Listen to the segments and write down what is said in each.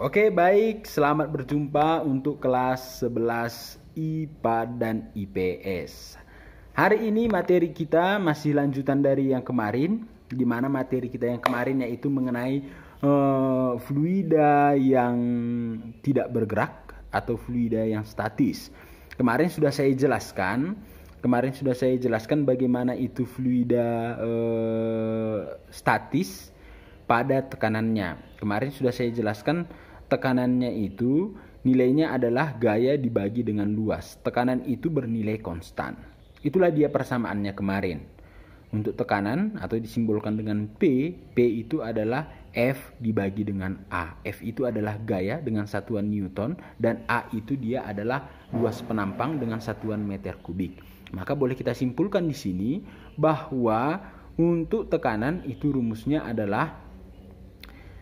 Oke, baik. Selamat berjumpa untuk kelas 11 IPA dan IPS. Hari ini materi kita masih lanjutan dari yang kemarin, di mana materi kita yang kemarin yaitu mengenai fluida yang tidak bergerak atau fluida yang statis. Kemarin sudah saya jelaskan bagaimana itu fluida statis pada tekanannya. Kemarin sudah saya jelaskan tekanannya itu nilainya adalah gaya dibagi dengan luas. Tekanan itu bernilai konstan. Itulah dia persamaannya kemarin. Untuk tekanan atau disimbolkan dengan P itu adalah F dibagi dengan A. F itu adalah gaya dengan satuan Newton dan A itu dia adalah luas penampang dengan satuan meter kubik. Maka boleh kita simpulkan di sini bahwa untuk tekanan itu rumusnya adalah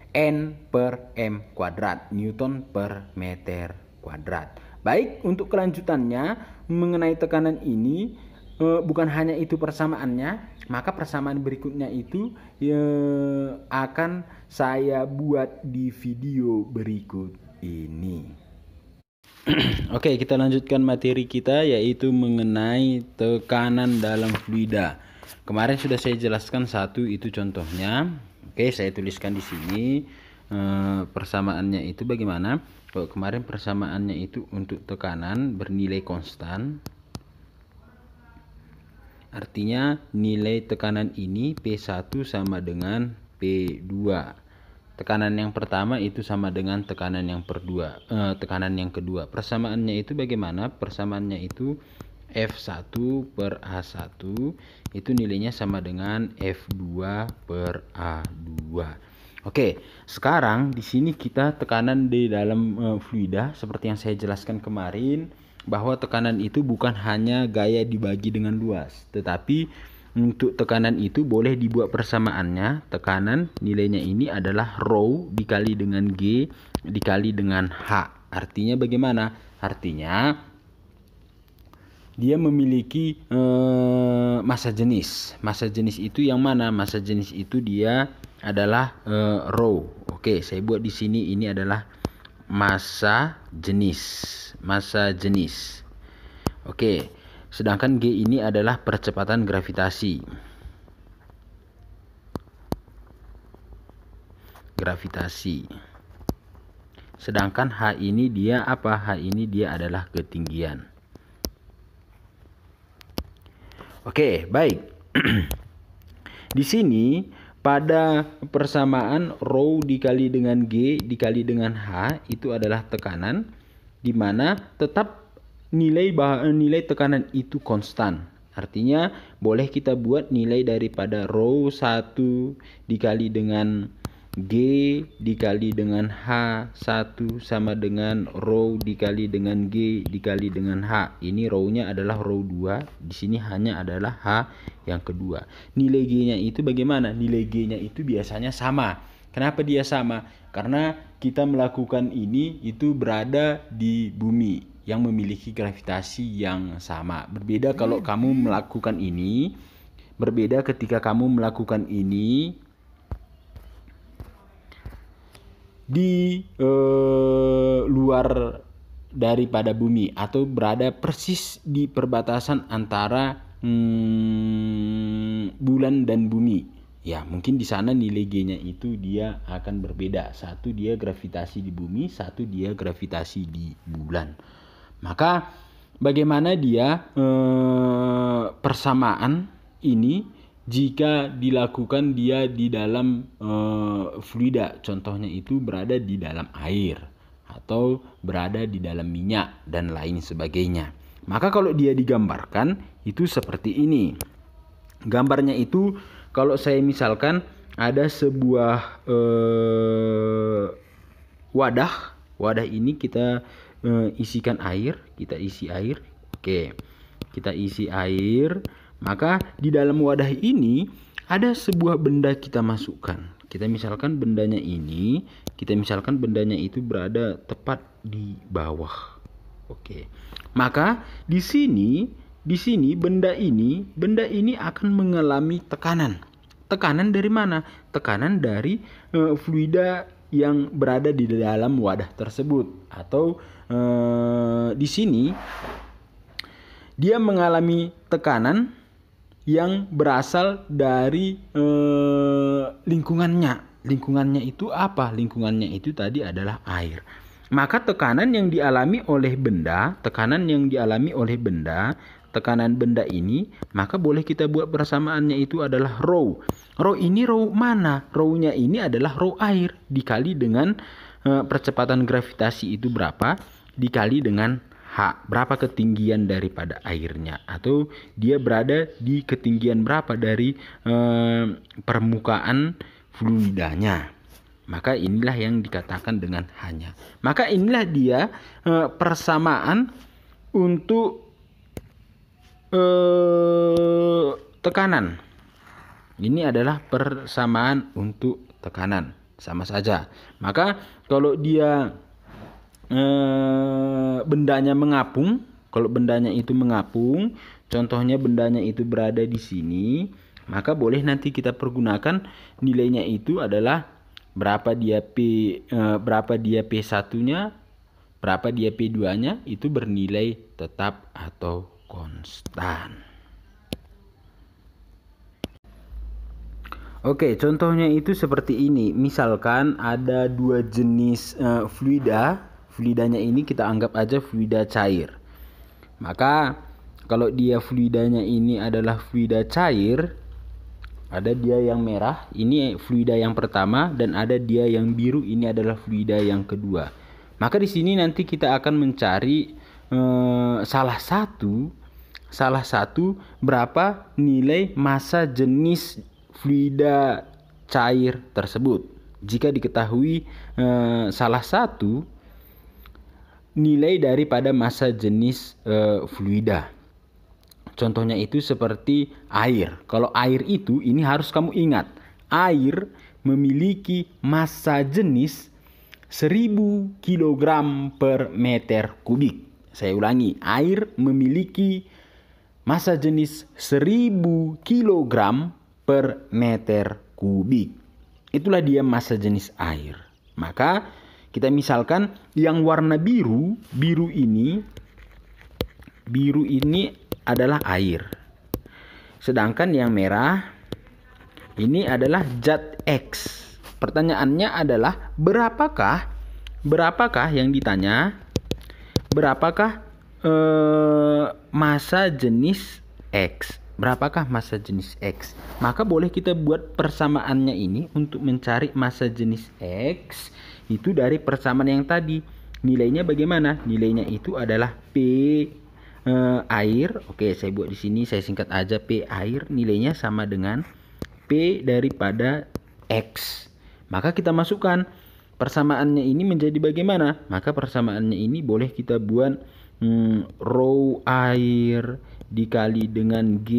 N per M kuadrat, Newton per meter kuadrat. Baik, untuk kelanjutannya mengenai tekanan ini bukan hanya itu persamaannya, maka persamaan berikutnya itu akan saya buat di video berikut ini. Oke, kita lanjutkan materi kita yaitu mengenai tekanan dalam fluida. Kemarin sudah saya jelaskan satu itu contohnya. Oke, saya tuliskan di sini persamaannya itu bagaimana. Kalau kemarin persamaannya itu untuk tekanan bernilai konstan. Artinya nilai tekanan ini P1 sama dengan P2. Tekanan yang pertama itu sama dengan tekanan yang kedua. Persamaannya itu bagaimana? Persamaannya itu F1 per A1 itu nilainya sama dengan F2 per A2. Oke, sekarang di sini kita tekanan di dalam fluida seperti yang saya jelaskan kemarin bahwa tekanan itu bukan hanya gaya dibagi dengan luas, tetapi untuk tekanan itu boleh dibuat persamaannya. Tekanan nilainya ini adalah rho dikali dengan G dikali dengan H. Artinya bagaimana? Artinya dia memiliki massa jenis. Massa jenis itu yang mana? Massa jenis itu dia adalah rho. Oke, saya buat di sini ini adalah massa jenis. Massa jenis. Oke, sedangkan G ini adalah percepatan gravitasi. Sedangkan H ini dia apa? H ini dia adalah ketinggian. Oke, baik. Di sini pada persamaan rho dikali dengan G dikali dengan H itu adalah tekanan, di mana tetap nilai tekanan itu konstan. Artinya boleh kita buat nilai daripada rho 1 dikali dengan G dikali dengan H1 sama dengan rho dikali dengan G dikali dengan H. Ini rho-nya adalah rho 2, di sini hanya adalah H yang kedua. Nilai G-nya itu bagaimana? Nilai G-nya itu biasanya sama. Kenapa dia sama? Karena kita melakukan ini itu berada di bumi yang memiliki gravitasi yang sama. Berbeda kalau kamu melakukan ini, berbeda ketika kamu melakukan ini di luar daripada bumi atau berada persis di perbatasan antara bulan dan bumi. Ya, mungkin di sana nilai G-nya itu dia akan berbeda. Satu dia gravitasi di bumi, satu dia gravitasi di bulan. Maka bagaimana dia persamaan ini jika dilakukan dia di dalam fluida, contohnya itu berada di dalam air atau berada di dalam minyak dan lain sebagainya. Maka kalau dia digambarkan itu seperti ini. Gambarnya itu kalau saya misalkan ada sebuah wadah ini kita isikan air, kita isi air. Oke, kita isi air. Maka di dalam wadah ini ada sebuah benda kita masukkan. Kita misalkan bendanya itu berada tepat di bawah. Oke. Maka di sini benda ini akan mengalami tekanan. Tekanan dari mana? Tekanan dari fluida yang berada di dalam wadah tersebut. Atau di sini dia mengalami tekanan yang berasal dari lingkungannya. Lingkungannya itu apa? Lingkungannya itu tadi adalah air. Maka tekanan yang dialami oleh benda, tekanan benda ini, maka boleh kita buat persamaannya itu adalah rho. Rho ini rho mana? Rho-nya ini adalah rho air dikali dengan percepatan gravitasi itu berapa? Dikali dengan H. Berapa ketinggian daripada airnya? Atau dia berada di ketinggian berapa dari permukaan fluidanya? Maka inilah yang dikatakan dengan hanya. Maka inilah dia persamaan untuk tekanan. Ini adalah persamaan untuk tekanan. Sama saja. Maka kalau dia bendanya mengapung, kalau bendanya itu mengapung, contohnya bendanya itu berada di sini, maka boleh nanti kita pergunakan nilainya itu adalah berapa dia P1-nya, berapa dia P2-nya, itu bernilai tetap atau konstan. Oke, contohnya itu seperti ini. Misalkan ada dua jenis fluidanya ini kita anggap aja fluida cair. Maka kalau dia fluidanya ini adalah fluida cair, ada dia yang merah, ini fluida yang pertama, dan ada dia yang biru, ini adalah fluida yang kedua. Maka di sini nanti kita akan mencari salah satu berapa nilai massa jenis fluida cair tersebut. Jika diketahui salah satu nilai daripada massa jenis fluida. Contohnya itu seperti air. Kalau air itu, ini harus kamu ingat. Air memiliki massa jenis 1000 kg per meter kubik. Saya ulangi, air memiliki massa jenis 1000 kg per meter kubik. Itulah dia massa jenis air. Maka kita misalkan yang warna biru ini adalah air. Sedangkan yang merah ini adalah zat X. Pertanyaannya adalah berapakah yang ditanya? Berapakah massa jenis X? Berapakah massa jenis X? Maka boleh kita buat persamaannya ini untuk mencari massa jenis X itu dari persamaan yang tadi. Nilainya bagaimana? Nilainya itu adalah P air. Oke, saya buat di sini, saya singkat aja P air, nilainya sama dengan P daripada X. Maka kita masukkan persamaannya ini menjadi bagaimana? Maka persamaannya ini boleh kita buat rho air dikali dengan G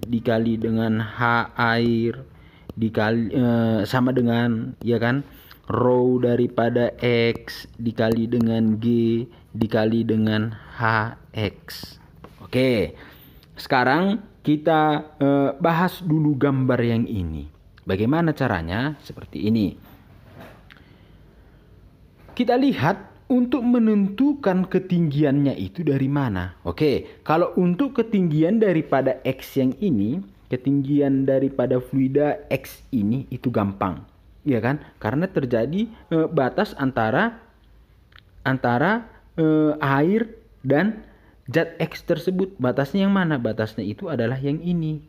dikali dengan H air dikali sama dengan, ya kan, rho daripada X dikali dengan G dikali dengan HX. Oke, sekarang kita bahas dulu gambar yang ini. Bagaimana caranya? Seperti ini. Kita lihat untuk menentukan ketinggiannya itu dari mana. Oke, kalau untuk ketinggian daripada X yang ini, ketinggian daripada fluida X ini itu gampang. Ya kan? Karena terjadi batas antara air dan zat X tersebut. Batasnya yang mana? Batasnya itu adalah yang ini.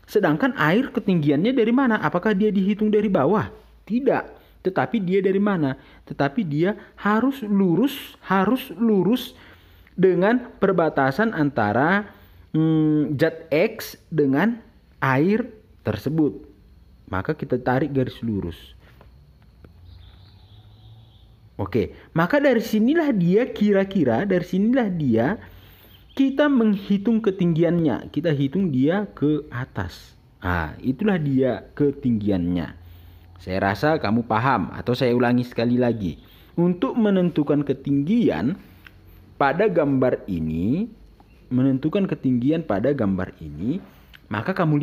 Sedangkan air ketinggiannya dari mana? Apakah dia dihitung dari bawah? Tidak. Tetapi dia dari mana? Tetapi dia harus lurus dengan perbatasan antara zat X dengan air tersebut. Maka kita tarik garis lurus. Oke, maka dari sinilah dia kita menghitung ketinggiannya. Kita hitung dia ke atas. Nah, itulah dia ketinggiannya. Saya rasa kamu paham, atau saya ulangi sekali lagi. Untuk menentukan ketinggian pada gambar ini, maka kamu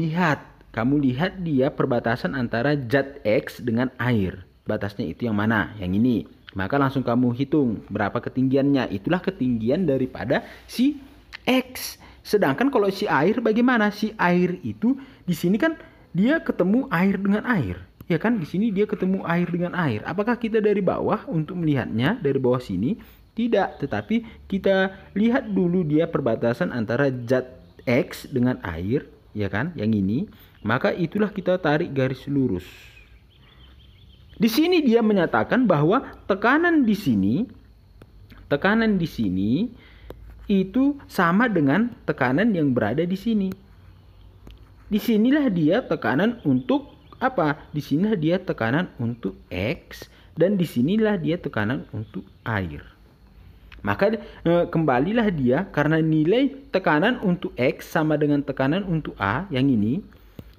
lihat dia perbatasan antara zat X dengan air. batasnya itu yang mana? Yang ini. Maka langsung kamu hitung berapa ketinggiannya. Itulah ketinggian daripada si X. Sedangkan kalau si air bagaimana? Si air itu di sini kan dia ketemu air dengan air. Ya kan, di sini dia ketemu air dengan air. Apakah kita dari bawah untuk melihatnya dari bawah sini? Tidak, tetapi kita lihat dulu dia perbatasan antara zat X dengan air, ya kan? Yang ini, maka itulah kita tarik garis lurus. Di sini dia menyatakan bahwa tekanan di sini itu sama dengan tekanan yang berada di sini. Disinilah dia tekanan untuk apa? Disinilah dia tekanan untuk X dan disinilah dia tekanan untuk air. Maka kembalilah dia karena nilai tekanan untuk X sama dengan tekanan untuk A yang ini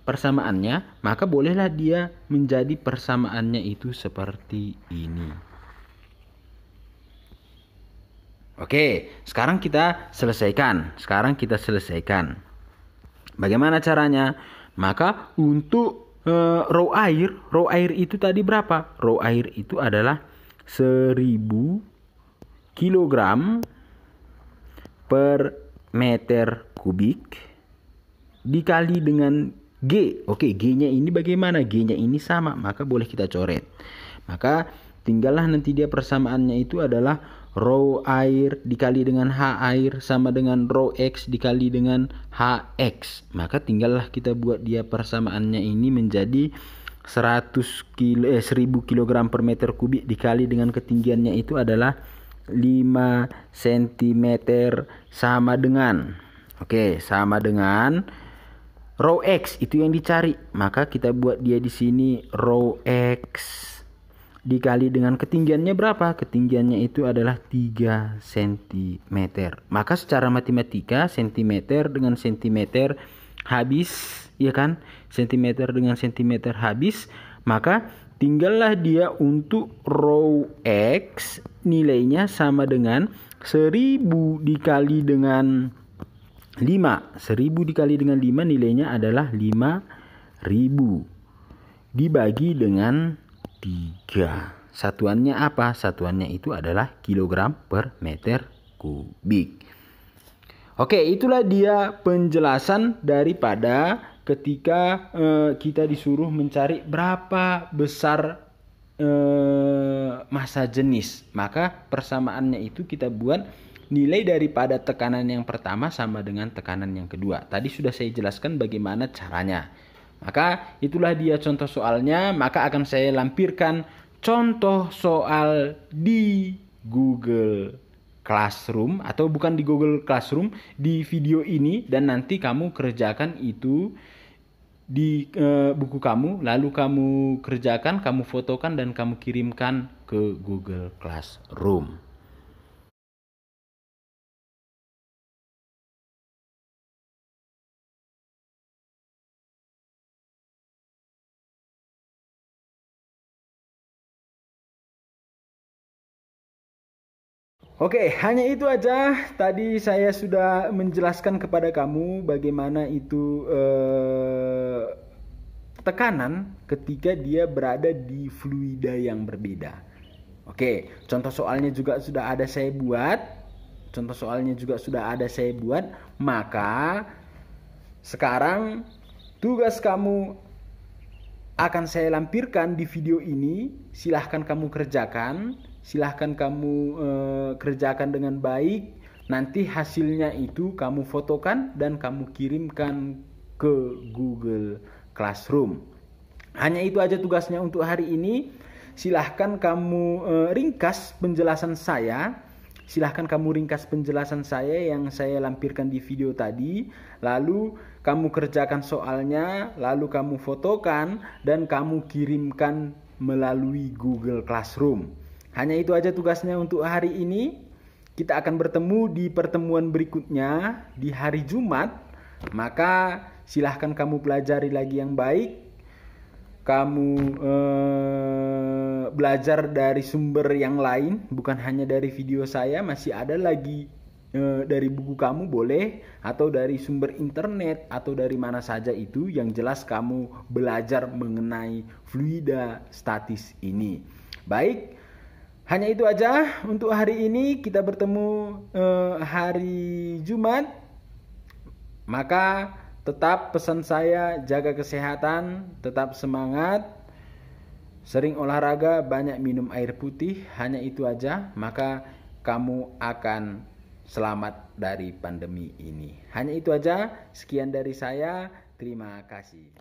persamaannya, maka bolehlah dia menjadi persamaannya itu seperti ini. Oke, sekarang kita selesaikan. Bagaimana caranya? Maka untuk rho air itu tadi berapa? Rho air itu adalah 1000 kg per meter kubik dikali dengan G. Oke, G-nya ini bagaimana? G-nya ini sama, maka boleh kita coret. Maka tinggallah nanti dia persamaannya itu adalah rho air dikali dengan H air sama dengan rho X dikali dengan HX. Maka tinggallah kita buat dia persamaannya ini menjadi 1000 kg per meter kubik dikali dengan ketinggiannya itu adalah 5 cm sama dengan sama dengan rho X itu yang dicari. Maka kita buat dia di sini rho X dikali dengan ketinggiannya berapa? Ketinggiannya itu adalah 3 cm. Maka secara matematika cm dengan cm habis, ya kan? Cm dengan cm habis, maka tinggallah dia untuk rho X nilainya sama dengan 1000 dikali dengan 5. 1000 dikali dengan 5 nilainya adalah 5000 dibagi dengan 3. Satuannya apa? Satuannya itu adalah kilogram per meter kubik. Oke, itulah dia penjelasan daripada ketika kita disuruh mencari berapa besar massa jenis. Maka persamaannya itu kita buat nilai daripada tekanan yang pertama sama dengan tekanan yang kedua. Tadi sudah saya jelaskan bagaimana caranya. Maka itulah dia contoh soalnya. Maka akan saya lampirkan contoh soal di Google Classroom, atau bukan di Google Classroom, di video ini, dan nanti kamu kerjakan itu di buku kamu, lalu kamu kerjakan, kamu fotokan dan kamu kirimkan ke Google Classroom. Oke, hanya itu aja. Tadi saya sudah menjelaskan kepada kamu bagaimana itu tekanan ketika dia berada di fluida yang berbeda. Oke, contoh soalnya juga sudah ada saya buat. Maka sekarang tugas kamu akan saya lampirkan di video ini. Silahkan kamu kerjakan. Silahkan kamu kerjakan dengan baik. Nanti hasilnya itu kamu fotokan dan kamu kirimkan ke Google Classroom. Hanya itu aja tugasnya untuk hari ini. Silahkan kamu ringkas penjelasan saya. Yang saya lampirkan di video tadi. Lalu kamu kerjakan soalnya. Lalu kamu fotokan dan kamu kirimkan melalui Google Classroom. Hanya itu aja tugasnya untuk hari ini. Kita akan bertemu di pertemuan berikutnya di hari Jumat. Maka silahkan kamu pelajari lagi yang baik. Kamu belajar dari sumber yang lain, bukan hanya dari video saya. Masih ada lagi dari buku kamu boleh, atau dari sumber internet, atau dari mana saja itu, yang jelas kamu belajar mengenai fluida statis ini. Baik, hanya itu aja untuk hari ini. Kita bertemu hari Jumat. Maka tetap pesan saya, jaga kesehatan, tetap semangat, sering olahraga, banyak minum air putih. Hanya itu aja, maka kamu akan selamat dari pandemi ini. Hanya itu aja, sekian dari saya. Terima kasih.